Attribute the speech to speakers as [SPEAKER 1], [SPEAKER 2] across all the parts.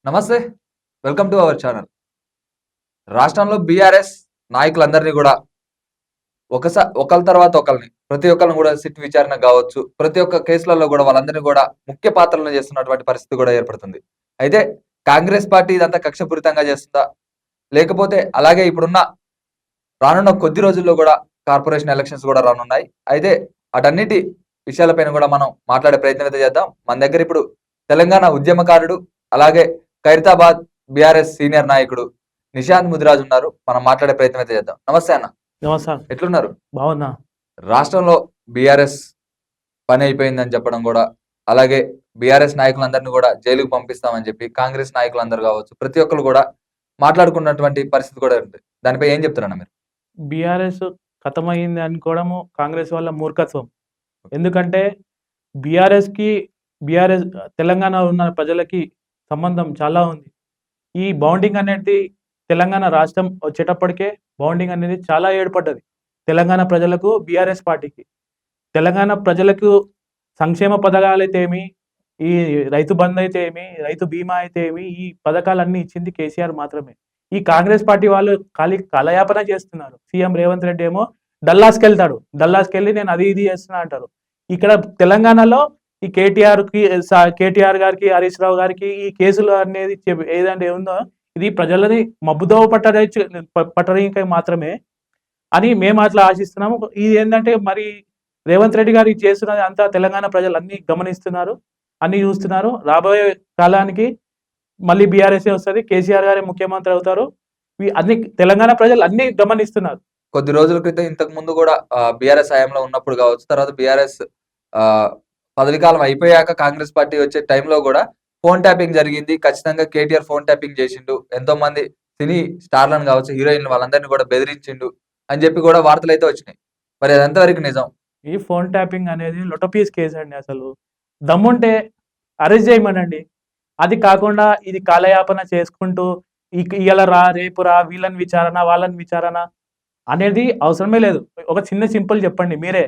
[SPEAKER 1] నమస్తే. Welcome to our channel. రాష్ట్రంలో BRS నాయకులందరినీ గూడా ఒకళ్ళ తర్వాత ఒకళ్ళని ప్రతి ఒక్కళ్ళని గూడా సిట్ విచారణ గావచ్చు, ప్రతి ఒక్క కేసులలో గూడా వాళ్ళందరినీ గూడా ముఖ్య పాత్రలను చేస్తున్నటువంటి పరిస్థితి గూడా ఏర్పడుతుంది. అయితే కాంగ్రెస్ పార్టీ ఇదంతా కక్షపూరితంగా చేస్తుందా? లేకపోతే అలాగే ఇప్పుడున్న రానున్న కొద్ది రోజుల్లో గూడా కార్పొరేషన్ ఎలక్షన్స్ గూడా రానున్నాయి. అయితే అటన్నిటి విషయాలపైన గూడా మనం మాట్లాడే ప్రయత్నం అయితే చేద్దాం. మన దగ్గర ఇప్పుడు తెలంగాణ ఉద్యమకారుడు, అలాగే ఖైరతాబాద్ బీఆర్ఎస్ సీనియర్ నాయకుడు నిశాంత్ ముదిరాజ్ ఉన్నారు. మనం మాట్లాడే ప్రయత్నం అయితే చేద్దాం. నమస్తే అన్న.
[SPEAKER 2] నమస్తే.
[SPEAKER 1] ఎట్లున్నారు?
[SPEAKER 2] బాగున్నా.
[SPEAKER 1] రాష్ట్రంలో బీఆర్ఎస్ పని అయిపోయిందని చెప్పడం గూడా, అలాగే బీఆర్ఎస్ నాయకులందరినీ గూడా జైలుకు పంపిస్తామని చెప్పి కాంగ్రెస్ నాయకులందరూ కావచ్చు, ప్రతి ఒక్కరు గూడా మాట్లాడుకున్నటువంటి పరిస్థితి కూడా ఉంది. దానిపై ఏం చెప్తారన్న మీరు?
[SPEAKER 2] బీఆర్ఎస్ ఖతమయింది అనుకోవడము కాంగ్రెస్ వాళ్ళ మూర్ఖత్వం. ఎందుకంటే బీఆర్ఎస్‌కి బీఆర్ఎస్ తెలంగాణలో ఉన్న ప్రజలకి సంబంధం చాలా ఉంది. ఈ బౌండింగ్ అనేది తెలంగాణ రాష్ట్రం వచ్చేటప్పటికే బౌండింగ్ అనేది చాలా ఏర్పడ్డది. తెలంగాణ ప్రజలకు, బీఆర్ఎస్ పార్టీకి. తెలంగాణ ప్రజలకు సంక్షేమ పథకాలైతే ఏమి, ఈ రైతు బంధు అయితే ఏమి, రైతు బీమా అయితే ఏమి, ఈ పథకాలన్నీ ఇచ్చింది కేసీఆర్ మాత్రమే. ఈ కాంగ్రెస్ పార్టీ వాళ్ళు కాలయాపన చేస్తున్నారు. సీఎం రేవంత్ రెడ్డి ఏమో డల్లాస్‌కెళ్తాడు. డల్లాస్‌కెళ్ళి నేను అది ఇది చేస్తున్నా అంటారు. ఇక్కడ తెలంగాణలో ఈ కేటీఆర్ గారికి, హరీష్ రావు గారికి ఈ కేసులు అనేది ఏదంటే ఉందో ఇది ప్రజలని మబ్బుదోవ పట్టడానికి మాత్రమే అని మేము అట్లా ఆశిస్తున్నాము. ఇది ఏంటంటే మరి రేవంత్ రెడ్డి గారు చేస్తున్నది అంతా తెలంగాణ ప్రజలు అన్ని గమనిస్తున్నారు, అన్ని చూస్తున్నారు. రాబోయే కాలానికి మళ్ళీ బీఆర్ఎస్ వస్తుంది, కేసీఆర్ గారే ముఖ్యమంత్రి అవుతారు. అన్ని తెలంగాణ ప్రజలు అన్ని గమనిస్తున్నారు.
[SPEAKER 1] కొద్ది రోజుల క్రితం ఇంతకు ముందు కూడా బీఆర్ఎస్ హయాంలో ఉన్నప్పుడు కావచ్చు, తర్వాత బీఆర్ఎస్ పదవికాలం అయిపోయాక కాంగ్రెస్ పార్టీ వచ్చే టైంలో కూడా ఫోన్ ట్యాపింగ్ జరిగింది. ఖచ్చితంగా కేటీఆర్ ఫోన్ ట్యాపింగ్ చేసిండు, ఎంతో మంది సినీ స్టార్లను కావచ్చు, హీరోయిన్లు వాళ్ళందరినీ కూడా బెదిరించిండు అని చెప్పి కూడా వార్తలు అయితే వచ్చినాయి. మరి అది ఎంతవరకు నిజం?
[SPEAKER 2] ఈ ఫోన్ ట్యాపింగ్ అనేది లొటపీస్ కేసు అండి. అసలు దమ్ముంటే అరెస్ట్ చేయమనండి. అది కాకుండా ఇది కాలయాపన చేసుకుంటూ ఇవాళ రా, రేపు రా, వీళ్ళని విచారణ, వాళ్ళని విచారణ అనేది అవసరమే లేదు. ఒక చిన్న సింపుల్ చెప్పండి మీరే,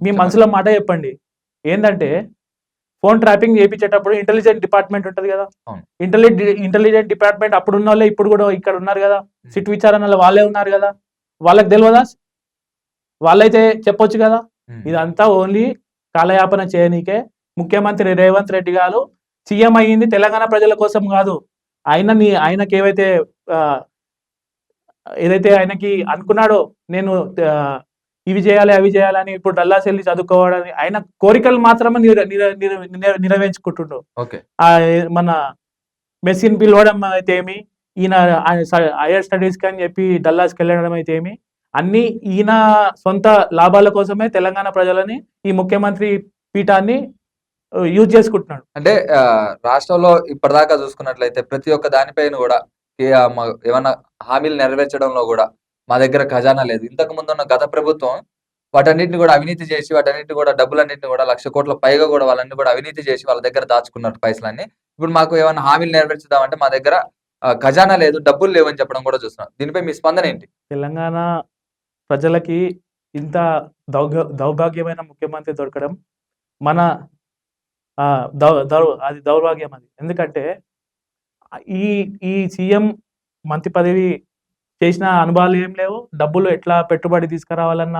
[SPEAKER 2] మీ మనసులో మాట చెప్పండి. ఏంటంటే ఫోన్ ట్రాపింగ్ చేయించేటప్పుడు ఇంటెలిజెంట్ డిపార్ట్మెంట్ ఉంటుంది కదా, ఇంటెలిజెంట్ డిపార్ట్మెంట్ అప్పుడు ఉన్న వాళ్ళే ఇప్పుడు కూడా ఇక్కడ ఉన్నారు కదా, సిట్ విచారణలో వాళ్ళే ఉన్నారు కదా, వాళ్ళకి తెలియదా? వాళ్ళైతే చెప్పొచ్చు కదా. ఇదంతా ఓన్లీ కాలయాపన చేయనీకే. ముఖ్యమంత్రి రేవంత్ రెడ్డి గారు సీఎం అయ్యింది తెలంగాణ ప్రజల కోసం కాదు. ఆయనకి ఏదైతే ఆయనకి అనుకున్నాడో నేను ఇవి చేయాలి అవి చేయాలని, ఇప్పుడు డల్లాస్ వెళ్ళి చదువుకోవాలని ఆయన కోరికలు మాత్రమే నెరవేర్చుకుంటుండో. మన మెస్సిన్ పిలవడం అయితే ఏమి, ఈయన హైయర్ స్టడీస్కి అని చెప్పి డల్లాస్కి వెళ్ళడం అయితే ఏమి, అన్ని ఈయన సొంత లాభాల కోసమే తెలంగాణ ప్రజలని ఈ ముఖ్యమంత్రి పీఠాన్ని యూజ్ చేసుకుంటున్నాడు.
[SPEAKER 1] అంటే రాష్ట్రంలో ఇప్పటిదాకా చూసుకున్నట్లయితే ప్రతి ఒక్క దానిపైన కూడా ఏమన్నా హామీలు నెరవేర్చడంలో కూడా మా దగ్గర ఖజానా లేదు. ఇంతకు ముందు ఉన్న గత ప్రభుత్వం వాటన్నిటిని కూడా అవినీతి చేసి, వాటన్నిటిని కూడా డబ్బులన్నింటిని కూడా 1,00,000 కోట్ల పైగా కూడా వాళ్ళని కూడా అవినీతి చేసి వాళ్ళ దగ్గర దాచుకున్నారు పైసలన్నీ. ఇప్పుడు మాకు ఏమైనా హామీలు నెరవేర్చుదామంటే మా దగ్గర ఖజానా లేదు, డబ్బులు లేవని చెప్పడం కూడా చూస్తున్నాం. దీనిపై మీ స్పందన ఏంటి?
[SPEAKER 2] తెలంగాణ ప్రజలకి ఇంత దౌర్భాగ్యమైన ముఖ్యమంత్రి దొరకడం మన అది దౌర్భాగ్యం. అది ఎందుకంటే ఈ సీఎం మంత్రి పదవి చేసిన అనుభవాలు ఏం లేవు, డబ్బులు ఎట్లా పెట్టుబడి తీసుకురావాలన్న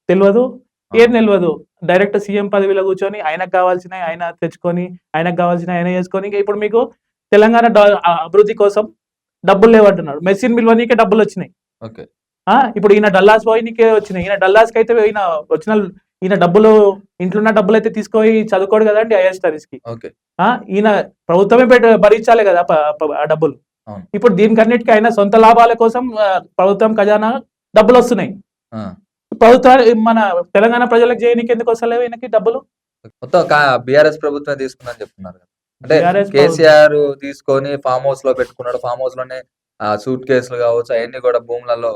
[SPEAKER 2] తెలియదు, ఏం తెలియదు. డైరెక్ట్ సీఎం పదవిలో కూర్చొని ఆయనకు కావాల్సినవి ఆయన తెచ్చుకొని, ఆయనకు కావాల్సిన ఆయన చేసుకొని, ఇప్పుడు మీకు తెలంగాణ అభివృద్ధి కోసం డబ్బులు లేవంటున్నాడు. మెస్సిన్ మిల్వనీకే డబ్బులు వచ్చినాయి. ఇప్పుడు ఈయన డల్లాస్ పోయినకే వచ్చినాయి. ఈయన డల్లాస్కి అయితే ఈయన డబ్బులు ఇంట్లో డబ్బులు అయితే తీసుకొని చదువుకోడు కదండి హైయర్ స్టడీస్ కి. ఈయన ప్రభుత్వమే భరించాలి కదా ఆ డబ్బులు. ఇప్పుడు దీనికన్నిటికీ ఆయన సొంత లాభాల కోసం ప్రభుత్వం ఖజానా డబ్బులు వస్తున్నాయి. ప్రభుత్వం మన తెలంగాణ ప్రజలకు చేయడానికి ఎందుకు వస్తలేవు ఈయనకి డబ్బులు?
[SPEAKER 1] మొత్తం బీఆర్ఎస్ ప్రభుత్వం తీసుకుందని చెప్తున్నారు. అంటే కేసీఆర్ తీసుకొని ఫామ్ హౌస్ లో పెట్టుకున్నాడు, ఫామ్ హౌస్ లోనే సూట్ కేసులు కావచ్చు అవన్నీ కూడా భూములలో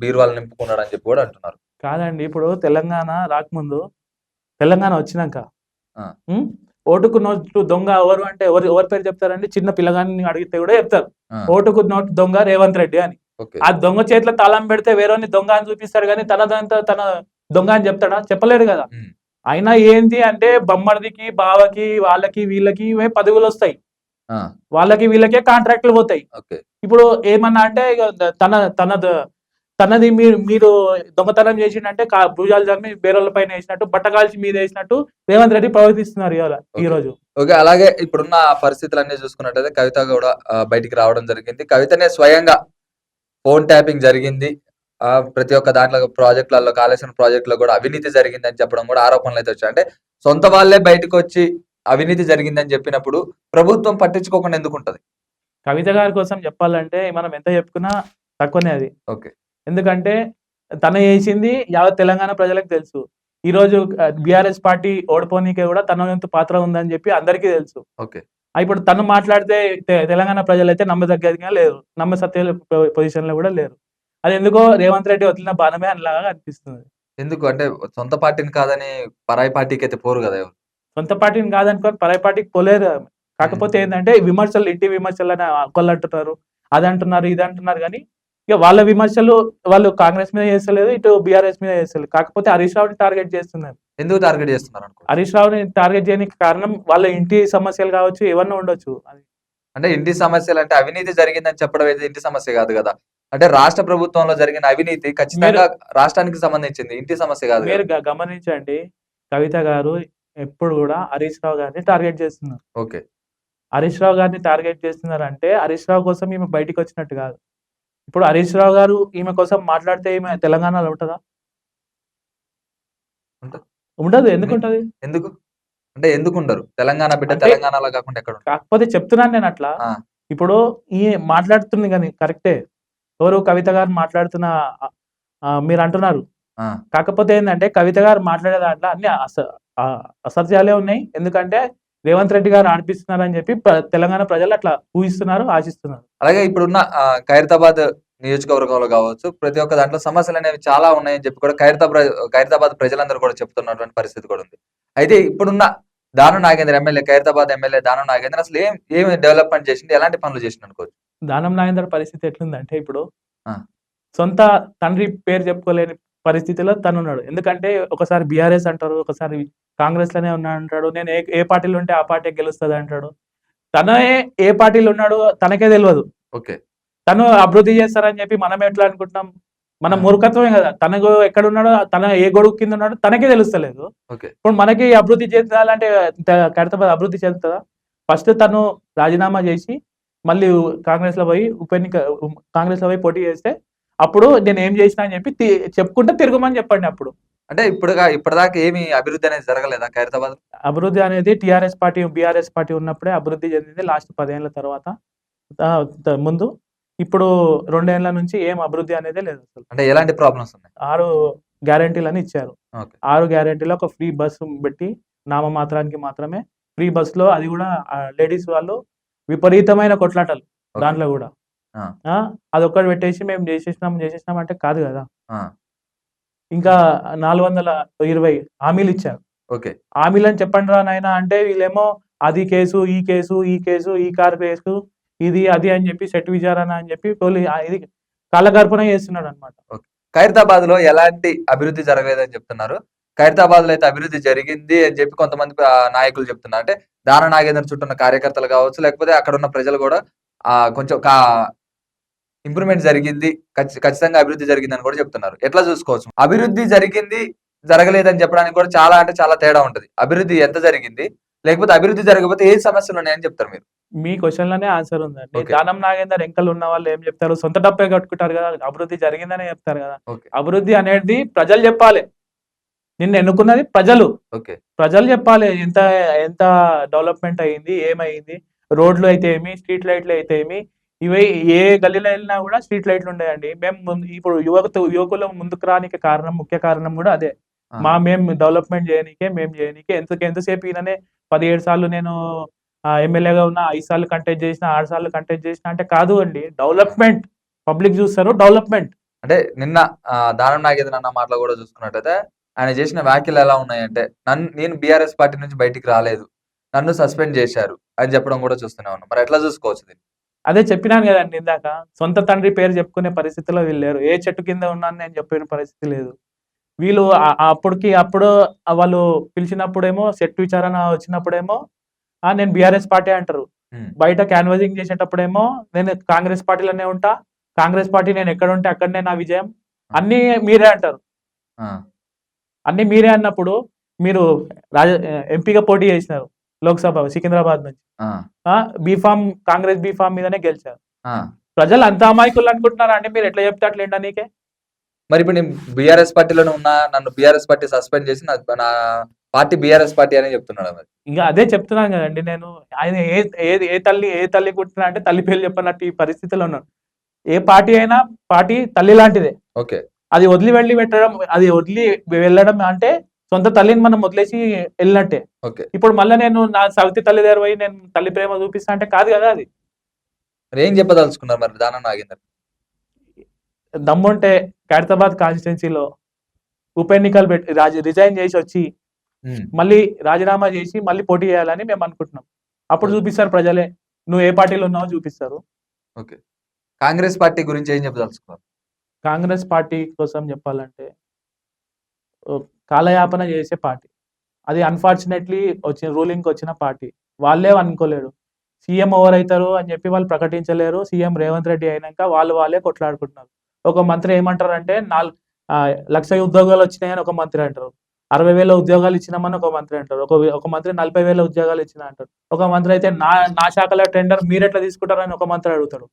[SPEAKER 1] బీరువాలు నింపుకున్నాడు అని చెప్పి కూడా అంటున్నారు.
[SPEAKER 2] కాదండి, ఇప్పుడు తెలంగాణ రాకముందు, తెలంగాణ వచ్చినాక ఓటుకు నోటు దొంగ ఎవరు అంటే ఎవరి పేరు చెప్తారండి? చిన్న పిల్లగాన్ని అడిగితే కూడా చెప్తారు ఓటుకు నోటు దొంగ రేవంత్ రెడ్డి అని. ఆ దొంగ చేతిలో తాళం పెడితే వేరే దొంగ అని చూపిస్తాడు కానీ తన దొంగ అని చెప్తాడా? చెప్పలేడు కదా. అయినా ఏంటి అంటే బొమ్మడికి, బావకి, వాళ్ళకి, వీళ్ళకి పదవులు వస్తాయి.
[SPEAKER 1] ఆ!
[SPEAKER 2] వాళ్ళకి వీళ్ళకే కాంట్రాక్టులు పోతాయి.
[SPEAKER 1] ఓకే.
[SPEAKER 2] ఇప్పుడు ఏమన్నా అంటే ఇగ తనది మీరు దొంగతనం చేసిండంటే భుజాలు జమ్మి బేరోళ్ళ పైన ఏసినట్టు, బట్ట కాల్చి మీదేసినట్టు రేవంత్ రెడ్డి ప్రవర్తిస్తున్నారు ఇవాళ
[SPEAKER 1] ఓకే.
[SPEAKER 2] ఈరోజు.
[SPEAKER 1] ఓకే. అలాగే ఇప్పుడున్న పరిస్థితులన్నీ చూసుకున్నట్టయితే కవిత గూడా బయటికి రావడం జరిగింది. కవితనే స్వయంగా ఫోన్ ట్యాపింగ్ జరిగింది. ప్రతి ఒక్క దాంట్లో ప్రాజెక్ట్‌లలో కాళేశ్వరం ప్రాజెక్ట్‌లో గూడా అవినీతి జరిగిందని చెప్పడం గూడా ఆరోపణలైతే వచ్చాయి. అంటే సొంత వాళ్ళే బయటకొచ్చి అవినీతి జరిగిందని చెప్పినప్పుడు ప్రభుత్వం పట్టించుకోకుండా ఎందుకుంటది?
[SPEAKER 2] కవిత గారి కోసం చెప్పాలంటే మనం ఎంత చెప్పుకున్నా తక్కువనే అది.
[SPEAKER 1] ఓకే.
[SPEAKER 2] ఎందుకంటే తను చేసింది యావత్ తెలంగాణ ప్రజలకు తెలుసు. ఈరోజు బీఆర్ఎస్ పార్టీ ఓడిపోనీకే గూడా తన వంతు పాత్ర ఉందని చెప్పి అందరికీ తెలుసు.
[SPEAKER 1] ఓకే.
[SPEAKER 2] ఇప్పుడు తను మాట్లాడితే తెలంగాణ ప్రజలైతే నమ్మదగ్గదిగా లేరు. నమ్మసత్య పొజిషన్‌లో గూడా లేరు. అదెందుకో రేవంత్ రెడ్డి వదిలిన బాణమే అనేలాగా అనిపిస్తుంది.
[SPEAKER 1] ఎందుకు? అంటే సొంత పార్టీని కాదని పరాయి పార్టీకైతే పోరు గదా! ఎవరు.
[SPEAKER 2] సొంత పార్టీని కాదనుకోని పరాయి పార్టీకి పోలేరు ఆమె.
[SPEAKER 1] హ్మ్.
[SPEAKER 2] కాకపోతే ఏందంటే విమర్శలు ఇంటి విమర్శలని ఒకళ్ళంటున్నారు. అదంటున్నారు, ఇదంటున్నారు గానీ, ఇగ వాళ్ళ విమర్శలు వాళ్ళు కాంగ్రెస్ మీద చేస్తలేదు. ఇటు బీఆర్ఎస్ మీద చేస్తలేదు. కాకపోతే హరీష్ రావుని టార్గెట్ చేస్తున్నారు.
[SPEAKER 1] ఎందుకు టార్గెట్ చేస్తున్నారనుకోవచ్చు?
[SPEAKER 2] హరీష్ రావుని టార్గెట్ చేయడానికి కారణం వాళ్ళ ఇంటి సమస్యలు కావచ్చు, ఏవన్నా ఉండొచ్చు. అది
[SPEAKER 1] అంటే ఇంటి సమస్యలంటే అవినీతి జరిగిందని చెప్పడం అయితే ఇంటి సమస్య గాదు గదా! అంటే రాష్ట్ర ప్రభుత్వంలో జరిగిన అవినీతి
[SPEAKER 2] మీరు
[SPEAKER 1] ఖచ్చితంగా రాష్ట్రానికి సంబంధించింది. ఇంటి సమస్య గాదు
[SPEAKER 2] మీరు
[SPEAKER 1] గదా!
[SPEAKER 2] గమనించండి. కవిత గారు ఎప్పుడు గూడా హరీష్ రావు గారిని టార్గెట్ చేస్తున్నారు.
[SPEAKER 1] ఓకే.
[SPEAKER 2] హరీష్ రావు గారిని టార్గెట్ చేస్తున్నారంటే, హరీష్ రావు కోసం ఈమె బయటికొచ్చినట్టు గాదు. ఇప్పుడు హరీష్ రావు గారు ఈమె కోసం మాట్లాడితే ఈమె తెలంగాణలో ఉంటదా?
[SPEAKER 1] ఉంట
[SPEAKER 2] ఉండదు.
[SPEAKER 1] ని
[SPEAKER 2] ఎందుకుంటది?
[SPEAKER 1] ఎందుకు? అంటే ఎందుకుండరు? తెలంగాణ బిడ్డ
[SPEAKER 2] అంటే
[SPEAKER 1] తెలంగాణలో గాకుండా ఎక్కడుంటరు?
[SPEAKER 2] కాకపోతే చెప్తున్నాను నేనట్లా.
[SPEAKER 1] ఆ!
[SPEAKER 2] ఇప్పుడు ఈ మాట్లాడుతుంది గాని కరెక్టే. ఎవరు కవిత గారు మాట్లాడుతున్న మీరంటున్నారు.
[SPEAKER 1] ఆ!
[SPEAKER 2] కాకపోతే ఏందంటే కవిత గారు మాట్లాడే దాంట్లో అన్ని అసత్యాలే ఉన్నాయి. ఎందుకంటే రేవంత్ రెడ్డి గారు ఆడిపిస్తున్నారని చెప్పి తెలంగాణ ప్రజలు అట్లా ఊహిస్తున్నారు, ఆశిస్తున్నారు.
[SPEAKER 1] అలాగే ఇప్పుడున్న ఖైరతాబాద్ నియోజకవర్గంలో గావచ్చు, ప్రతి ఒక్క దాంట్లో సమస్యలనేవి చాలా ఉన్నాయని చెప్పి కూడా ఖైరతాబాద్ ప్రజలందరూ కూడా చెప్తున్నటువంటి పరిస్థితి కూడా ఉంది. అయితే ఇప్పుడున్న దానం నాగేంద్ర ఎమ్మెల్యే ఖైరతాబాద్ ఎమ్మెల్యే దానం నాగేంద్ర అసలు ఏమి డెవలప్‌మెంట్ చేసిండు? ఎలాంటి పనులు చేసిండనుకోవచ్చు?
[SPEAKER 2] దానం నాగేందర్ పరిస్థితి ఎట్లుందంటే ఇప్పుడు
[SPEAKER 1] ఆ!
[SPEAKER 2] సొంత తండ్రి పేరు చెప్పుకోలేని పరిస్థితిలో తనున్నాడు. ఎందుకంటే ఒకసారి బీఆర్ఎస్ అంటారు. ఒకసారి కాంగ్రెస్‌లోనే ఉన్నా అంటాడు. నేను ఏ ఏ పార్టీలో ఉంటే ఆ పార్టీ గెలుస్తదంటాడు. తనే ఏ పార్టీలో ఉన్నాడో తనకే తెలవదు.
[SPEAKER 1] ఓకే.
[SPEAKER 2] తను అభివృద్ధి చేస్తారని చెప్పి మనం ఎట్లా అనుకుంటున్నాం? మన
[SPEAKER 1] ఆ!
[SPEAKER 2] మూర్ఖత్వమే గదా! తనకు ఎక్కడున్నాడో, తన ఏ గొడుగు కింద ఉన్నాడో తనకే తెలుస్తలేదు.
[SPEAKER 1] ఓకే.
[SPEAKER 2] ఇప్పుడు మనకి అభివృద్ధి చెందాలంటే ఖైరతాబాద్ అభివృద్ధి చెందుతదా? ఫస్ట్ తను రాజీనామా జేసి, మళ్ళీ కాంగ్రెస్‌లో పోయి కాంగ్రెస్‌లో పోయి పోటీ చేస్తే, అప్పుడు నేనేం జేసినా అని చెప్పి చెప్పుకుంటే తిరగమని చెప్పండి అప్పుడు.
[SPEAKER 1] అంటే ఇప్పటిదాకా ఏమి అభివృద్ధి అనేది జరగలేదా ఖైరతాబాద్‌లో?
[SPEAKER 2] అభివృద్ధి అనేది టీఆర్ఎస్ పార్టీ, బీఆర్ఎస్ పార్టీ ఉన్నప్పుడే అభివృద్ధి చెందింది. లాస్ట్ 10 ఏళ్ల తర్వాత. ముందు ఇప్పుడు 2 ఏళ్ల నుంచి ఏం అభివృద్ధి అనేదే లేదసలు.
[SPEAKER 1] అంటే ఎలాంటి ప్రాబ్లమ్స్ ఉన్నాయి?
[SPEAKER 2] 6 గ్యారంటీలని ఇచ్చారు.
[SPEAKER 1] ఓకే.
[SPEAKER 2] 6 గ్యారంటీలో ఒక ఫ్రీ బస్సు పెట్టి నామమాత్రానికి మాత్రమే ఫ్రీ బస్‌లో అది గూడా లేడీస్ వాళ్ళు విపరీతమైన కొట్లాటలు
[SPEAKER 1] ఓకే.
[SPEAKER 2] దాంట్లో గూడా.
[SPEAKER 1] ఆ!
[SPEAKER 2] ఆ! అదొక్కటి పెట్టేసి మేము జేసేసినాం అంటే కాదు గదా!
[SPEAKER 1] ఆ!
[SPEAKER 2] ఇంకా 420 హామీలిచ్చారు.
[SPEAKER 1] ఓకే.
[SPEAKER 2] హామీలని చెప్పండిరా నాయనా అంటే వీళ్ళేమో అది కేసు, ఈ కేసు, ఈ కేసు, ఈ కారు కేసు, ఇది, అది అని జెప్పి సెట్ విచారణ అని జెప్పి ఇది కాలగర్భన చేస్తున్నాడన్నమాట.
[SPEAKER 1] ఓకే. ఖైరతాబాద్‌లో ఎలాంటి అభివృద్ధి జరగలేదని చెప్తున్నారు. ఖైరతాబాద్‌లో అయితే అభివృద్ధి జరిగింది అని చెప్పి కొంతమంది నాయకులు చెప్తున్నారు. అంటే దాన నాగేందర్ చుట్టూ ఉన్న కార్యకర్తలు కావచ్చు, లేకపోతే అక్కడున్న ప్రజలు గూడా కొంచెం ఇంప్రూవ్‌మెంట్ జరిగింది. ఖచ్చితంగా అభివృద్ధి జరిగిందని కూడా చెప్తున్నారు. ఎట్లా చూసుకోవచ్చు? అభివృద్ధి జరిగింది, జరగలేదని చెప్పడానికి కూడా చాలా అంటే చాలా తేడా ఉంటది. అభివృద్ధి ఎంత జరిగింది? లేకపోతే అభివృద్ధి జరగకపోతే ఏ సమస్యలున్నాయని చెప్తారు మీరు?
[SPEAKER 2] మీ క్వెషన్‌లోనే ఆన్సర్ ఉందండి.
[SPEAKER 1] ఓకే.
[SPEAKER 2] దానం నాగేందర్ ఎంకలు ఉన్నవాళ్ళు ఏం చెప్తారు? సొంత డబ్బే కట్టుకుంటారు గదా! అభివృద్ధి జరిగిందనే చెప్తారు గదా!
[SPEAKER 1] ఓకే.
[SPEAKER 2] అభివృద్ధి అనేది ప్రజలు జెప్పాలే. నిన్ను ఎన్నుకున్నది ప్రజలు.
[SPEAKER 1] ఓకే.
[SPEAKER 2] ప్రజలు జెప్పాలి. ఎంత ఎంత డెవలప్‌మెంట్ అయింది? ఏమైంది? రోడ్లు అయితే ఏమి? స్ట్రీట్ లైట్‌లు అయితే ఏమి? ఇవి ఏ గల్లీలో ఎళ్ళినా గూడా స్ట్రీట్ లైట్‌లు ఉండేయండి. మేము ఇప్పుడు యువకులు ముందుకు రానికి ముఖ్య కారణం గూడా అదే.
[SPEAKER 1] ఆ!
[SPEAKER 2] మేము డెవలప్‌మెంట్ జేయనీకే, మేము జేయనీకే ఎంతసేపు ఈయననే 17 సార్లు నేను ఎమ్మెల్యేగా ఉన్నా, 5 సార్లు కంటెస్ట్ జేసినా, 6 సార్లు కంటెస్ట్ జేసినా అంటే కాదు అండి. డెవలప్‌మెంట్. పబ్లిక్ జూస్తారు డెవలప్‌మెంట్.
[SPEAKER 1] అంటే నిన్న దానం నాగేంద్ర అన్న మాటలు గూడా చూసుకున్నట్టయితే, ఆయన చేసిన వ్యాఖ్యలు ఎలా ఉన్నాయంటే, నేను బీఆర్ఎస్ పార్టీ నుంచి బయటికి రాలేదు. నన్ను సస్పెండ్ చేశారు అని చెప్పడం గూడా చూస్తూనే ఉన్నాం. మరి ఎట్లా చూసుకోవచ్చు దీన్ని?
[SPEAKER 2] అదే చెప్పినాను గదండీ ఇందాక. సొంత తండ్రి పేరు చెప్పుకునే పరిస్థితిలో వీళ్ళు లేరు. ఏ చెట్టు కింద ఉన్నాను నేను చెప్పిన పరిస్థితి లేదు. వీళ్ళు అప్పుడు వాళ్ళు పిలిచినప్పుడేమో సెట్ విచారణ వచ్చినప్పుడేమో నేను బీఆర్ఎస్ పార్టీ అంటారు.
[SPEAKER 1] ఉమ్,
[SPEAKER 2] బయట క్యాన్వాసింగ్ చేసేటప్పుడేమో నేను కాంగ్రెస్ పార్టీలోనే ఉంటా, కాంగ్రెస్ పార్టీ నేను ఎక్కడ ఉంటే అక్కడనే నా విజయం, అన్నీ మీరే అంటారు.
[SPEAKER 1] ఆ,
[SPEAKER 2] అన్ని మీరే అన్నప్పుడు మీరు ఎంపీగా పోటీ చేసినారు లోక్సభ సికింద్రాబాద్ నుంచి.
[SPEAKER 1] ఆ,
[SPEAKER 2] బీఫామ్ కాంగ్రెస్ బీఫామ్ మీదనే గెలిచారు.
[SPEAKER 1] ఆ.
[SPEAKER 2] ప్రజలు అంత అమాయకులు అనుకుంటున్నారా అండి? మీరు ఎట్లా చెప్తే అట్లా నీకే.
[SPEAKER 1] మరి ఇప్పుడు నేను బీఆర్ఎస్ పార్టీలోనే ఉన్నా, నన్ను బీఆర్ఎస్ పార్టీ సస్పెండ్ చేసి నా పార్టీ బీఆర్ఎస్ పార్టీ అని చెప్తున్నాడు మరి.
[SPEAKER 2] ఇంకా అదే చెప్తున్నాను కదండి నేను. ఆయన ఏ తల్లి పుట్టినా అంటే తల్లి పేరు చెప్పనట్టు ఈ పరిస్థితిలో ఉన్నాడు. ఏ పార్టీ అయినా పార్టీ తల్లి లాంటిదే.
[SPEAKER 1] ఓకే.
[SPEAKER 2] అది వదిలి వెళ్ళడం అంటే సొంత తల్లిని మనం వదిలేసి వెళ్ళినట్టే.
[SPEAKER 1] ఓకే.
[SPEAKER 2] ఇప్పుడు మళ్ళీ నేను నా సవితి తల్లి దగ్గర పోయి నేను తల్లి ప్రేమ చూపిస్తా అంటే కాదు కదా అది.
[SPEAKER 1] మరి ఏం చెప్పదలుచుకున్నారు మరి దానం నాగేందర్?
[SPEAKER 2] దమ్ముంటే ఖైరతాబాద్ కాన్స్టిట్యున్సీలో ఉప ఎన్నికలు పెట్టి రిజైన్ చేసి వచ్చి
[SPEAKER 1] ఉమ్,
[SPEAKER 2] మళ్ళీ రాజీనామా చేసి మళ్ళీ పోటీ చేయాలని మేము అనుకుంటున్నాం. అప్పుడు చూపిస్తారు ప్రజలే నువ్వు ఏ పార్టీలో ఉన్నావో చూపిస్తారు.
[SPEAKER 1] ఓకే. కాంగ్రెస్ పార్టీ గురించి ఏం చెప్పదలుచుకున్నారు?
[SPEAKER 2] కాంగ్రెస్ పార్టీ కోసం చెప్పాలంటే కాలయాపన చేసే పార్టీ. అది అన్ఫార్చునేట్లీ రూలింగ్కి వచ్చిన పార్టీ. వాళ్ళే అనుకోలేరు సీఎం ఎవరైతారు అని చెప్పి వాళ్ళు ప్రకటించలేరు. సీఎం రేవంత్ రెడ్డి అయినాక వాళ్ళే కొట్లాడుకుంటున్నారు. ఒక మంత్రి ఏమంటారంటే 1,00,000 ఉద్యోగాలు వచ్చినాయని ఒక మంత్రి అంటారు, 60,000 ఉద్యోగాలు ఇచ్చినామని ఒక మంత్రి అంటారు, ఒక మంత్రి 40,000 ఉద్యోగాలు ఇచ్చిన అంటారు, ఒక మంత్రి అయితే నా శాఖలో టెండర్ మీరు ఎట్లా తీసుకుంటారని ఒక మంత్రి అడుగుతాడు.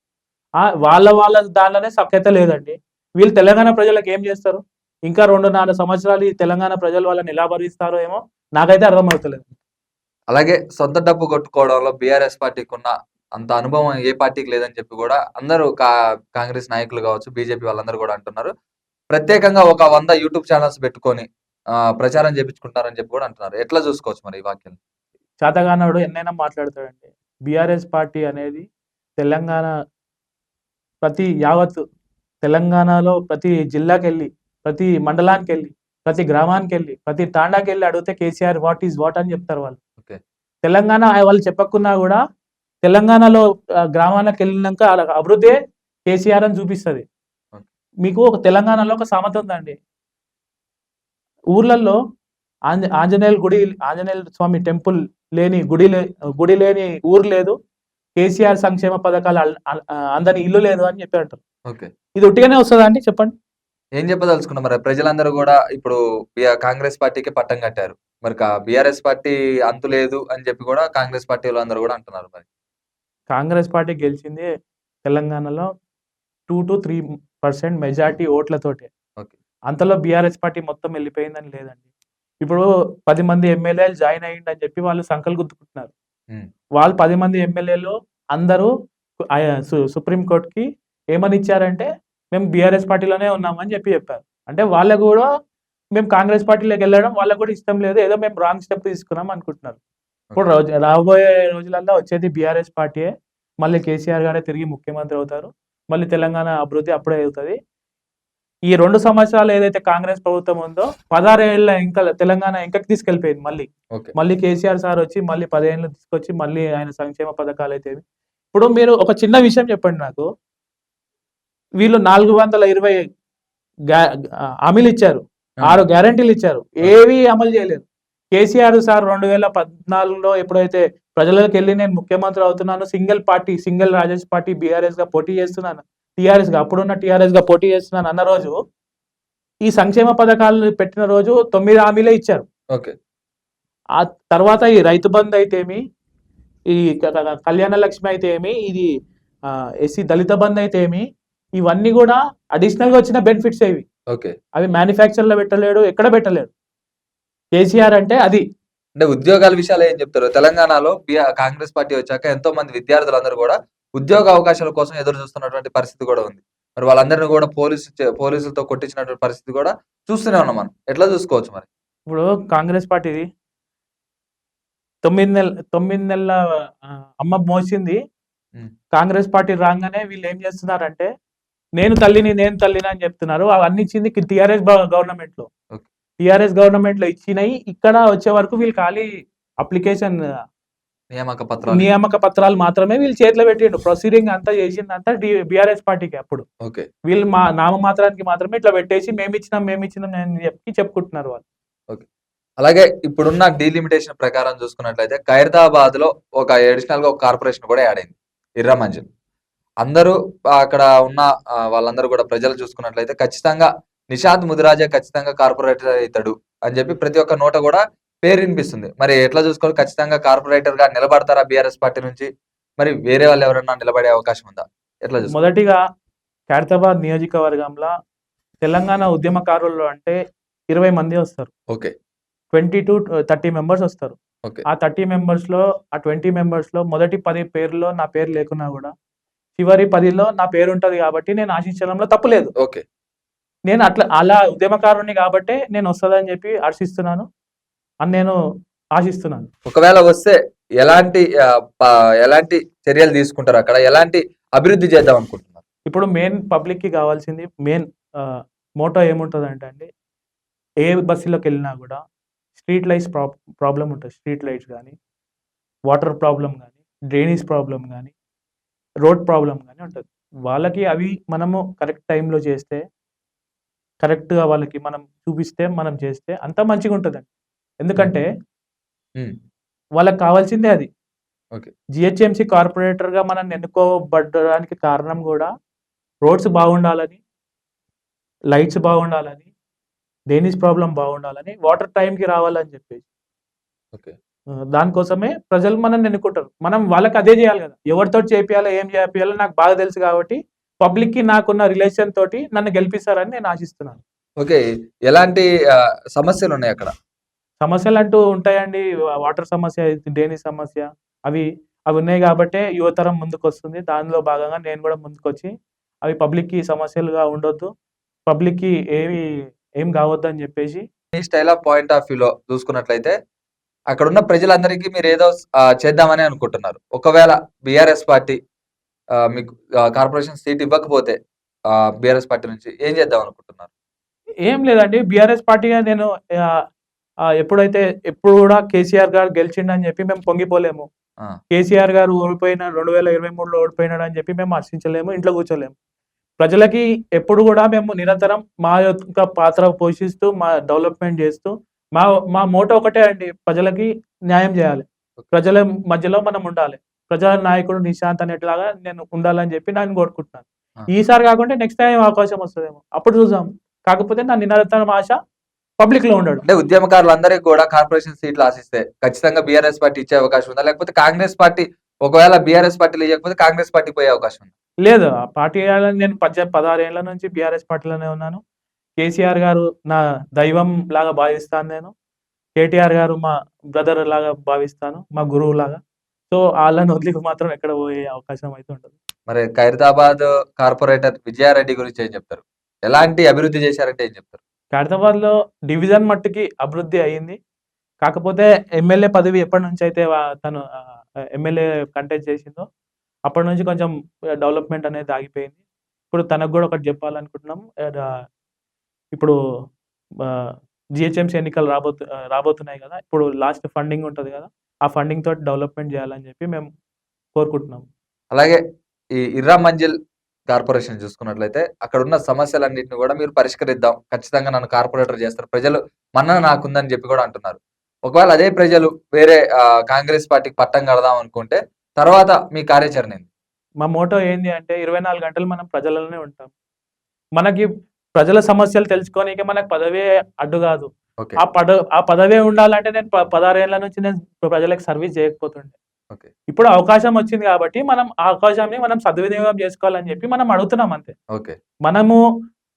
[SPEAKER 2] వాళ్ళ దానిలోనే సఖ్యత లేదండి. వీళ్ళు తెలంగాణ ప్రజలకు ఏం చేస్తారు? ఇంకా 2-4 సంవత్సరాలు ఈ తెలంగాణ ప్రజలు వాళ్ళని ఎలా భరిస్తారో ఏమో నాకైతే అర్థమవుతలేదు.
[SPEAKER 1] అలాగే సొంత డబ్బు కొట్టుకోవడంలో బీఆర్ఎస్ పార్టీకి ఉన్న అంత అనుభవం ఏ పార్టీకి లేదని చెప్పి కూడా అందరూ కాంగ్రెస్ నాయకులు కావచ్చు, బీజేపీ వాళ్ళందరూ కూడా అంటున్నారు. ప్రత్యేకంగా ఒక 100 యూట్యూబ్ ఛానల్స్ పెట్టుకొని ప్రచారం చేపించుకుంటారని చెప్పి కూడా అంటున్నారు. ఎట్లా చూసుకోవచ్చు మరి ఈ వాక్యం?
[SPEAKER 2] చేతగానోడు ఎన్నైనా మాట్లాడతాడండి. బీఆర్ఎస్ పార్టీ అనేది తెలంగాణ యావత్ తెలంగాణలో ప్రతి జిల్లాకెళ్ళి, ప్రతి మండలానికెళ్ళి, ప్రతి గ్రామానికెళ్ళి, ప్రతి తాండాకెళ్ళి అడిగితే కేసీఆర్ వాట్ ఈజ్ వాట్ అని చెప్తారు వాళ్ళు.
[SPEAKER 1] ఓకే.
[SPEAKER 2] తెలంగాణ వాళ్ళు చెప్పకున్నా కూడా తెలంగాణలో గ్రామాలకు వెళ్ళినాక అభివృద్ధి కేసీఆర్ అని చూపిస్తుంది. మీకు ఒక తెలంగాణలో ఒక సామెత ఉందండి, ఊర్లలో ఆంజనేయ స్వామి టెంపుల్ లేని గుడి లేని ఊరు లేదు, కేసీఆర్ సంక్షేమ పథకాలు అందని ఇల్లు లేదు అని చెప్పి అంటారు.
[SPEAKER 1] ఓకే.
[SPEAKER 2] ఇది ఉట్టిగానే వస్తుందా అండి చెప్పండి?
[SPEAKER 1] ఏం చెప్పదలుచుకున్నా మరి ప్రజలందరూ కూడా ఇప్పుడు కాంగ్రెస్ పార్టీకి పట్టం కట్టారు. మరి బీఆర్ఎస్ పార్టీ అంతు లేదు అని చెప్పి కూడా కాంగ్రెస్ పార్టీ వాళ్ళందరూ కూడా అంటున్నారు మరి.
[SPEAKER 2] కాంగ్రెస్ పార్టీ గెలిచింది తెలంగాణలో 2-3% మెజార్టీ ఓట్లతోటే.
[SPEAKER 1] ఓకే.
[SPEAKER 2] అంతలో బీఆర్ఎస్ పార్టీ మొత్తం వెళ్ళిపోయిందని లేదండి. ఇప్పుడు 10 మంది ఎమ్మెల్యేలు జాయిన్ అయ్యిందని చెప్పి వాళ్ళు సంకలు గుద్దుకుంటున్నారు. వాళ్ళు 10 మంది ఎమ్మెల్యేలు అందరూ సుప్రీంకోర్టుకి ఏమని ఇచ్చారంటే మేము బీఆర్ఎస్ పార్టీలోనే ఉన్నామని చెప్పారు. అంటే వాళ్ళకు కూడా మేము కాంగ్రెస్ పార్టీలోకి వెళ్ళడం వాళ్ళకు కూడా ఇష్టం లేదు, ఏదో మేము రాంగ్ స్టెప్ తీసుకున్నాం అనుకుంటున్నారు. ఇప్పుడు రాబోయే రోజులలో వచ్చేది బీఆర్ఎస్ పార్టీయే. మళ్ళీ కేసీఆర్ గారే తిరిగి ముఖ్యమంత్రి అవుతారు. మళ్ళీ తెలంగాణ అభివృద్ధి అప్పుడే అవుతుంది. ఈ 2 సంవత్సరాలు ఏదైతే కాంగ్రెస్ ప్రభుత్వం ఉందో 16 ఏళ్ళ ఇంకా తెలంగాణ ఇంకకి తీసుకెళ్ళిపోయింది. మళ్ళీ కేసీఆర్ సార్ వచ్చి మళ్ళీ 10 ఏళ్ళు తీసుకొచ్చి మళ్ళీ ఆయన సంక్షేమ పథకాలు అయితే. ఇప్పుడు మీరు ఒక చిన్న విషయం చెప్పండి నాకు, వీళ్ళు 420 హామీలు ఇచ్చారు, 6 గ్యారంటీలు ఇచ్చారు, ఏవి అమలు చేయలేదు. కేసీఆర్ సార్ 2014లో ఎప్పుడైతే ప్రజలకు వెళ్ళి నేను ముఖ్యమంత్రి అవుతున్నాను, సింగిల్ రాజేష్ పార్టీ బీఆర్ఎస్ గా పోటీ చేస్తున్నాను, అప్పుడున్న టీఆర్ఎస్ గా పోటీ చేస్తున్నాను అన్న రోజు ఈ సంక్షేమ పథకాలు పెట్టిన రోజు 9 హామీలే ఇచ్చారు.
[SPEAKER 1] ఓకే.
[SPEAKER 2] ఆ తర్వాత ఈ రైతు బంధు అయితేమి, ఈ కళ్యాణ లక్ష్మి అయితే ఏమి, ఇది ఎస్సీ దళిత బంధు అయితే ఏమి, ఇవన్నీ కూడా అడిషనల్ గా వచ్చిన బెనిఫిట్స్ ఏవి.
[SPEAKER 1] ఓకే.
[SPEAKER 2] అవి మ్యానుఫ్యాక్చర్ లో పెట్టలేడు, ఎక్కడ పెట్టలేడు. కేసీఆర్ అంటే అది.
[SPEAKER 1] అంటే ఉద్యోగాల విషయాలు ఏం చెప్తారు? తెలంగాణలో కాంగ్రెస్ పార్టీ వచ్చాక ఎంతో మంది విద్యార్థులందరూ కూడా ఉద్యోగ అవకాశాల కోసం ఎదురు చూస్తున్నటువంటి పరిస్థితి కూడా ఉంది. మరి వాళ్ళందరినీ కూడా పోలీసులతో కొట్టించినటువంటి పరిస్థితి కూడా చూస్తూనే ఉన్నాం మనం. ఎట్లా చూసుకోవచ్చు మరి?
[SPEAKER 2] ఇప్పుడు కాంగ్రెస్ పార్టీది 9 నెలల అమ్మ మోసింది. కాంగ్రెస్ పార్టీ రాగానే వీళ్ళు ఏం చేస్తున్నారంటే నేను తల్లిని అని చెప్తున్నారు. అవన్నీ ఇచ్చింది టీఆర్ఎస్ గవర్నమెంట్ లో. టీఆర్ఎస్ గవర్నమెంట్ లో ఇచ్చినాయి ఇక్కడ వచ్చే వరకు వీళ్ళు ఖాళీ అప్లికేషన్ నియామక పత్రాలు మాత్రమే వీళ్ళు చేతిలో పెట్టిండు. ప్రొసీడింగ్ అంతా చేసిందంతా బీఆర్ఎస్ పార్టీకి. అప్పుడు వీళ్ళు నామమాత్రానికి మాత్రమే ఇట్లా పెట్టేసి మేమిచ్చినాం అని చెప్పి చెప్పుకుంటున్నారు వాళ్ళు.
[SPEAKER 1] అలాగే ఇప్పుడున్న డీలిమిటేషన్ ప్రకారం చూసుకున్నట్లయితే ఖైరతాబాద్ లో ఒక అడిషనల్ గా ఒక కార్పొరేషన్ కూడా యాడ్ అయింది, ఇర్రమంజిల్. అందరూ అక్కడ ఉన్న వాళ్ళందరూ కూడా ప్రజలు చూసుకున్నట్లయితే ఖచ్చితంగా నిశాంత్ ముదిరాజే ఖచ్చితంగా కార్పొరేటర్ అవుతాడు అని చెప్పి ప్రతి ఒక్క నోట కూడా పేరు వినిపిస్తుంది. మరి ఎట్లా చూసుకోవాలి, ఖచ్చితంగా కార్పొరేటర్ గా నిలబడతారా బీఆర్ఎస్ పార్టీ నుంచి? మరి వేరే వాళ్ళు ఎవరైనా నిలబడే అవకాశం ఉందా? ఎట్లా చూసుకోవాలి?
[SPEAKER 2] మొదటిగా ఖైరతాబాద్ నియోజకవర్గంలో తెలంగాణ ఉద్యమకారులు అంటే 20 మంది వస్తారు.
[SPEAKER 1] ఓకే
[SPEAKER 2] 20 to 30 మెంబర్స్ వస్తారు.
[SPEAKER 1] ఓకే
[SPEAKER 2] ఆ 30 మెంబర్స్‌లో, ఆ 20 మెంబర్స్‌లో మొదటి 10 పేర్లో నా పేరు లేకున్నా గూడా, చివరి 10లో నా పేరుంటది గాబట్టి నేను ఆశించడంలో తప్పు లేదు.
[SPEAKER 1] ఓకే
[SPEAKER 2] నేను అలా ఉద్యమకారుడిని గాబట్టే నేను వస్తదని జెప్పి హర్షిస్తున్నాను. అని నేను ఆశిస్తున్నాను.
[SPEAKER 1] ఒకవేళ వస్తే ఎలాంటి ఎలాంటి చర్యలు తీసుకుంటారు, అక్కడ ఎలాంటి అభివృద్ధి చేద్దాం అనుకుంటున్నారు?
[SPEAKER 2] ఇప్పుడు మెయిన్ పబ్లిక్‌కి గావాల్సింది మెయిన్ మోటో ఏముంటదంటే అండి, ఏ బస్సులోకెళ్ళినా గూడా స్ట్రీట్ లైట్స్ ప్రాబ్లమ్ ఉంటది. స్ట్రీట్ లైట్స్ గానీ, వాటర్ ప్రాబ్లమ్ గానీ, డ్రైనేజ్ ప్రాబ్లమ్ గానీ, రోడ్ ప్రాబ్లమ్ గానీ ఉంటది. వాళ్ళకి అవి మనము కరెక్ట్ టైమ్‌లో చేస్తే, కరెక్ట్‌గా వాళ్ళకి మనం చూపిస్తే, మనం చేస్తే అంతా మంచిగుంటదండి. ఎందుకంటే
[SPEAKER 1] హ్మ్.
[SPEAKER 2] వాళ్ళకి కావాల్సిందే అది.
[SPEAKER 1] ఓకే
[SPEAKER 2] జీహెచ్ఎంసీ కార్పొరేటర్‌గా మనల్ని ఎన్నుకోబడ్డానికి కారణం గూడా రోడ్స్ బాగుండాలని, లైట్స్ బాగుండాలని, డ్రైనేజ్ ప్రాబ్లమ్ బాగుండాలని, వాటర్ టైమ్‌కి రావాలని జెప్పేసి.
[SPEAKER 1] ఓకే
[SPEAKER 2] దానికోసమే ప్రజలు మనల్ని ఎన్నుకుంటారు. మనం వాళ్ళకి అదే జేయాలి గదా! ఎవరితోటి చేపియాలో, ఏం చేపియాలో నాకు బాగా తెలుసు గాబట్టి, పబ్లిక్‌కి నాకున్న రిలేషన్ తోటి నన్ను గెలిపిస్తారని నేను ఆశిస్తున్నాను.
[SPEAKER 1] ఓకే ఎలాంటి సమస్యలు ఉన్నాయి అక్కడ?
[SPEAKER 2] సమస్యలంటూ ఉంటాయండి. వాటర్ సమస్య, డ్రైనేజ్ సమస్య అవి అవి ఉన్నాయి గాబట్టే యువతరం ముందుకొస్తుంది. దానిలో భాగంగా నేను గూడా ముందుకొచ్చి అవి పబ్లిక్‌కి సమస్యలుగా ఉండొద్దు. పబ్లిక్‌కి ఏం గావద్దని జెప్పేసి
[SPEAKER 1] మీ స్టైల్ ఆఫ్ పాయింట్ ఆఫ్ వ్యూలో చూసుకున్నట్లయితే అక్కడున్న ప్రజలందరికీ మీరు ఏదో చేద్దామని అనుకుంటున్నారు. ఒకవేళ బీఆర్ఎస్ పార్టీ మీకు కార్పొరేషన్ సీట్ ఇవ్వకపోతే బీఆర్ఎస్ పార్టీ నుంచి ఏం చేద్దాం అనుకుంటున్నారు?
[SPEAKER 2] ఏం లేదండి. బీఆర్ఎస్ పార్టీగా నేను ఆహ్, ఎప్పుడైతే ఎప్పుడు గూడా కేసీఆర్ గారు గెలిచిండని జెప్పి మేము పొంగిపోలేము.
[SPEAKER 1] ఆ!
[SPEAKER 2] కేసీఆర్ గారు ఓడిపోయిన 2023లో ఓడిపోయినాడని జెప్పి మేము హర్షించలేము. ఇంట్లో కూర్చోలేము. ప్రజలకి ఎప్పుడు గూడా మేము నిరంతరం మా యొక్క పాత్ర పోషిస్తూ, మా డెవలప్‌మెంట్ జేస్తూ, మా మా మోటో ఒకటే అండి. ప్రజలకి న్యాయం జేయాలి. ప్రజల మధ్యలో మనం ఉండాలి. ప్రజా నాయకుడు నిశాంత్ అనేట్లాగా నేను ఉండాలని జెప్పి నేను కోరుకుంటున్నాను.
[SPEAKER 1] ఆ!
[SPEAKER 2] ఈసారి గాకుంటే నెక్స్ట్ టైమ్ అవకాశం వస్తదేమో. అప్పుడు చూద్దాం. కాకపోతే నా నిరంతరం ఆశ పబ్లిక్‌లో ఉండడం.
[SPEAKER 1] అంటే ఉద్యమకారులందరికి కూడా కార్పొరేషన్ సీట్లు ఆశిస్తే ఖచ్చితంగా బీఆర్ఎస్ పార్టీ ఇచ్చే అవకాశం ఉందా? లేకపోతే కాంగ్రెస్ పార్టీ ఒకవేళ బీఆర్ఎస్ పార్టీలో ఇయ్యకపోతే కాంగ్రెస్ పార్టీ పోయే అవకాశం ఉందా?
[SPEAKER 2] లేదు. ఆ పార్టీ నేను 16 ఏళ్ల నుంచి బీఆర్ఎస్ పార్టీలోనే ఉన్నాను. కేసీఆర్ గారు నా దైవం లాగా భావిస్తాను నేను. కేటీఆర్ గారు మా బ్రదర్ లాగా భావిస్తాను. మా గురువులాగా. సో, ఆళ్ళని వదిలి మాత్రం ఎక్కడ పోయే అవకాశం అయితే ఉండదు.
[SPEAKER 1] మరి ఖైరతాబాద్ కార్పొరేటర్ విజయారెడ్డి గురించి ఏం చెప్తారు? ఎలాంటి అభివృద్ధి చేశారంటే ఏం చెప్తారు?
[SPEAKER 2] ఖైరతాబాద్‌లో డివిజన్ మట్టుకి అభివృద్ధి అయింది. కాకపోతే ఎమ్మెల్యే పదవి ఎప్పటినుంచైతే తను ఎమ్మెల్యే కంటెస్ట్ చేసిందో, అప్పటి నుంచి కొంచెం డెవలప్‌మెంట్ అనేది ఆగిపోయింది. ఇప్పుడు తనకు గూడా ఒకటి జెప్పాలనుకుంటున్నాం. ఇప్పుడు ఆహ్, జీహెచ్ఎంసీ ఎన్నికలు రాబోతున్నాయి గదా! ఇప్పుడు లాస్ట్ ఫండింగ్ ఉంటది గదా! ఆ ఫండింగ్ తోటి డెవలప్‌మెంట్ జేయాలని జెప్పి మేము కోరుకుంటున్నాం.
[SPEAKER 1] అలాగే ఈ ఇర్రా మంజిల్ కార్పొరేషన్ చూసుకున్నట్లయితే అక్కడున్న సమస్యలన్నిటిని కూడా మీరు పరిష్కరిద్దాం, ఖచ్చితంగా నన్ను కార్పొరేటర్ చేస్తారు, ప్రజలు మన్నన నాకుందని చెప్పి కూడా అంటున్నారు. ఒకవేళ అదే ప్రజలు వేరే కాంగ్రెస్ పార్టీకి పట్టం కడదాం అనుకుంటే తర్వాత మీ కార్యాచరణ ఏంది?
[SPEAKER 2] మా మోటో ఏంది అంటే 24 గంటలు మనం ప్రజలలోనే ఉంటాం. మనకి ప్రజల సమస్యలు తెలుసుకోనీకి మనకు పదవే అడ్డు గాదు.
[SPEAKER 1] ఓకే
[SPEAKER 2] ఆ పదవే ఉండాలంటే నేను 16 ఏళ్ల నుంచి నేను ప్రజలకు సర్వీస్ జేయకపోతుండే.
[SPEAKER 1] ఓకే
[SPEAKER 2] ఇప్పుడు అవకాశం వచ్చింది గాబట్టి మనం ఆ అవకాశాన్ని మనం సద్వినియోగం జేసుకోవాలని జెప్పి మనం అడుగుతున్నాం అంతే.
[SPEAKER 1] ఓకే
[SPEAKER 2] మనము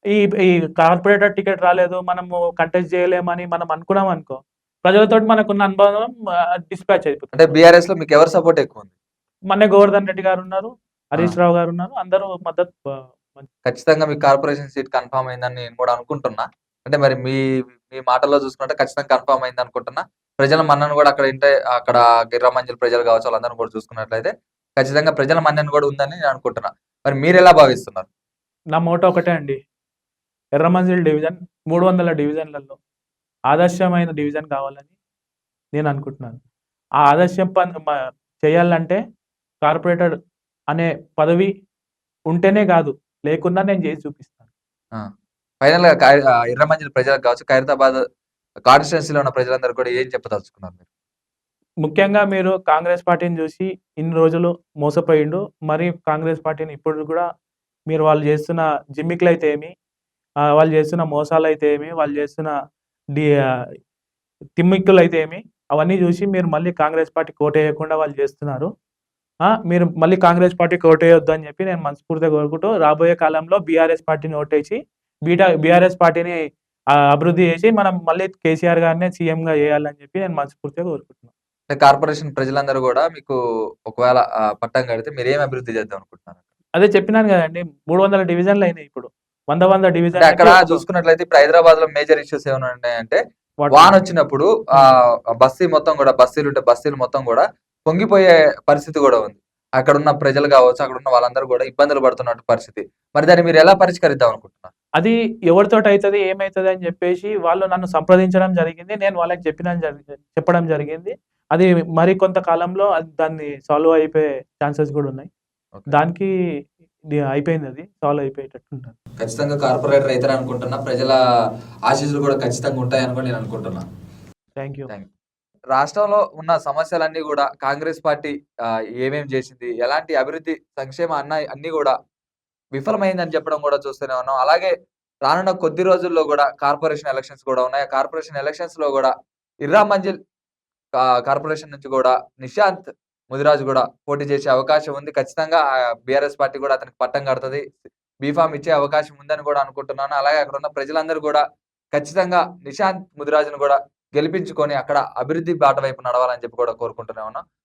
[SPEAKER 2] ఈ ఈ కార్పొరేటర్ టికెట్ రాలేదు, మనము కంటెస్ట్ జేయలేమని మనం అనుకున్నామనుకో, ప్రజలతోటి మనకున్న అనుబంధం డిస్పాచ్ అయిపోతది.
[SPEAKER 1] అంటే బీఆర్ఎస్ లో మీకు ఎవరి సపోర్ట్ ఎక్కువ ఉంది?
[SPEAKER 2] మొన్నే గోవర్ధన్ రెడ్డి గారున్నారు,
[SPEAKER 1] ఆ,
[SPEAKER 2] హరీష్ రావు గారున్నారు. అందరూ మద్దతు
[SPEAKER 1] ఖచ్చితంగా మీకు కార్పొరేషన్ సీట్ కన్ఫర్మ్ అయిందని నేను కూడా అనుకుంటున్నా. అంటే మరి మీ మీ మాటల్లో చూసుకుంటే ఖచ్చితంగా కన్ఫర్మ్ అయింది అనుకుంటున్నా. ప్రజల మన్నన కూడా అక్కడ గిర్ర మంజిల్ ప్రజలు కావచ్చు వాళ్ళందరిని కూడా చూసుకున్నట్లయితే ఖచ్చితంగా ప్రజల మన్నన కూడా ఉందని నేను అనుకుంటున్నా. మరి మీరెలా భావిస్తున్నారు?
[SPEAKER 2] నా మోటో ఒకటే అండి. ఎర్రమంజిల్ డివిజన్ 300 డివిజన్‌లలో ఆదర్శమైన డివిజన్ కావాలని నేను అనుకుంటున్నాను. ఆ ఆదర్శం చేయాలంటే కార్పొరేటర్ అనే పదవి ఉంటేనే గాదు, లేకున్నా నేను జేసి చూపిస్తాను.
[SPEAKER 1] ఆ! ఫైనల్‌గా ఎర్రమంజిల్ ప్రజలకు కావచ్చు, ఖైరతాబాద్ కాన్స్టిట్యున్సీలో ఉన్న ప్రజలందరూ కూడా ఏం చెప్పదలుచుకున్నారు మీరు?
[SPEAKER 2] ముఖ్యంగా మీరు కాంగ్రెస్ పార్టీని చూసి ఇన్ని రోజులు మోసపోయిండు. మరి కాంగ్రెస్ పార్టీని ఇప్పుడు కూడా మీరు వాళ్ళు చేస్తున్న జిమ్మికులైతే ఏమి, వాళ్ళు చేస్తున్న మోసాలైతే ఏమి, వాళ్ళు చేస్తున్న డి ఆహ్, తిమ్మిక్కులైతే ఏమి, అవన్నీ చూసి మీరు మళ్ళీ కాంగ్రెస్ పార్టీకి ఓటేయకుండా వాళ్ళు చేస్తున్నారు. మీరు మళ్ళీ కాంగ్రెస్ పార్టీకి ఓటేయొద్దు అని చెప్పి నేను మనస్ఫూర్తిగా కోరుకుంటూ రాబోయే కాలంలో బీఆర్ఎస్ పార్టీని ఓటేసి బీఆర్ఎస్ పార్టీని అభివృద్ధి చేసి మనం మళ్ళీ కేసీఆర్ గారినే సీఎంగా చేయాలని చెప్పి నేను మనస్ఫూర్తిగా కోరుకుంటున్నాను.
[SPEAKER 1] అంటే కార్పొరేషన్ ప్రజలందరూ గూడా మీకు ఒకవేళ పట్టం కడితే మీరేం అభివృద్ధి చేద్దాం అనుకుంటున్నారు?
[SPEAKER 2] అదే చెప్పినాను గదండీ! 300 డివిజన్‌లయినాయి ఇప్పుడు. 100
[SPEAKER 1] అంటే
[SPEAKER 2] డివిజన్‌లకి
[SPEAKER 1] అక్కడ చూసుకున్నట్లయితే ఇప్పుడు హైదరాబాద్‌లో మేజర్ ఇష్యూస్ ఏమైనా ఉన్నాయంటే
[SPEAKER 2] వాటర్.
[SPEAKER 1] వానొచ్చినప్పుడు బస్తీ మొత్తం గూడా బస్తీలుంటే బస్తీలు మొత్తం గూడా పొంగిపోయే పరిస్థితి గూడా ఉంది. అక్కడున్న ప్రజలు గావచ్చు, అక్కడున్న వాళ్ళందరూ గూడా ఇబ్బందులు పడుతున్నట్టు పరిస్థితి. మరి దాన్ని మీరెలా పరిష్కరిద్దాం అనుకుంటున్నారు?
[SPEAKER 2] అది ఎవరితోటయితది, ఏమైతది అని జెప్పేసి వాళ్ళు నన్ను సంప్రదించడం జరిగింది. నేను వాళ్ళకి చెప్పడం జరిగింది. అది మరి కొంత కాలంలో దాన్ని సాల్వ్ అయిపోయే ఛాన్సెస్ గూడా ఉన్నాయి.
[SPEAKER 1] ఓకే.
[SPEAKER 2] దానికి అయిపోయిందది. సాల్వ్ అయిపోయేటట్టుంటది.
[SPEAKER 1] ఖచ్చితంగా కార్పొరేటర్ అయితారనుకుంటున్నా. ప్రజల ఆశీస్సులు కూడా ఖచ్చితంగా ఉంటాయని కూడా నేను అనుకుంటున్నా.
[SPEAKER 2] Thank you.
[SPEAKER 1] Thank you. రాష్ట్రంలో ఉన్న సమస్యలన్నీ గూడా కాంగ్రెస్ పార్టీ ఏమేం జేసింది? ఎలాంటి అభివృద్ధి, సంక్షేమ అన్నీ గూడా విఫలమైందని చెప్పడం గూడా చూస్తూనే ఉన్నాం. అలాగే రానున్న కొద్ది రోజుల్లో గూడా కార్పొరేషన్ ఎలక్షన్స్ గూడా ఉన్నాయి. ఆ కార్పొరేషన్ ఎలక్షన్స్‌లో గూడా ఇర్రా మంజిల్ కార్పొరేషన్ నుంచి గూడా నిశాంత్ ముదిరాజు గూడా పోటీ చేసే అవకాశం ఉంది. ఖచ్చితంగా బీఆర్ఎస్ పార్టీ గూడా అతనికి పట్టం కడతది. బీఫార్మ్ ఇచ్చే అవకాశం ఉందని గూడా అనుకుంటున్నాను. అలాగే అక్కడున్న ప్రజలందరూ గూడా ఖచ్చితంగా నిశాంత్ ముదిరాజును గూడా గెలిపించుకొని అక్కడ అభివృద్ధి బాట వైపు నడవాలని చెప్పి కూడా కోరుకుంటూనే ఉన్నాం.